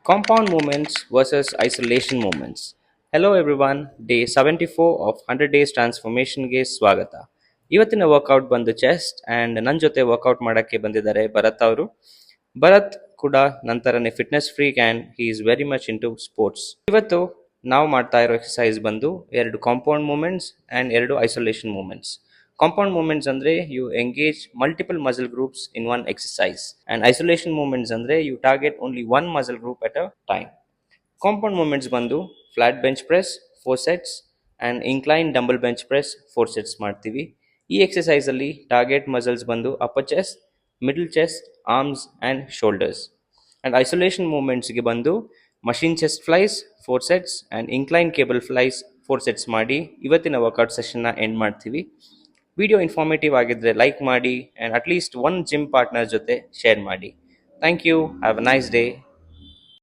Compound movements versus isolation movements. Hello everyone, day 74 of 100 days transformation ಗೆ ಸ್ವಾಗತ. ಇವತ್ತಿನ workout ಬಂದು ಚೆಸ್ಟ್ ಅಂಡ್ ನನ್ನ ಜೊತೆ ವರ್ಕೌಟ್ ಮಾಡಕ್ಕೆ ಬಂದಿದ್ದಾರೆ ಭರತ್ ಅವರು. ಭರತ್ ಕೂಡ ನಂತರನೇ fitness freak and he is very much into sports. ಇವತ್ತು ನಾವು ಮಾಡ್ತಾ ಇರೋ ಎಕ್ಸಸೈಸ್ ಬಂದು ಎರಡು ಕಾಂಪೌಂಡ್ ಮೂಮೆಂಟ್ಸ್ ಅಂಡ್ ಎರಡು isolation movements. Compound movements andre you engage multiple muscle groups in one exercise, and isolation movements andre you target only one muscle group at a time. Compound movements bandu flat bench press 4 sets and incline dumbbell bench press 4 sets ಮಾಡ್ತೀವಿ. ಈ exercise ಅಲ್ಲಿ target muscles ಬಂದು upper chest, middle chest, arms and shoulders. And isolation movements ಗೆ ಬಂದು machine chest flies 4 sets and incline cable flies 4 sets ಮಾಡಿ ಇವತ್ತಿನ workout ಸೆಷನ್ನ end ಮಾಡ್ತೀವಿ. ವಿಡಿಯೋ ಇನ್ಫಾರ್ಮೇಟಿವ್ ಆಗಿದ್ರೆ ಲೈಕ್ ಮಾಡಿ and at least one gym partner ಜೊತೆ ಶೇರ್ ಮಾಡಿ. Thank you. Have a nice day.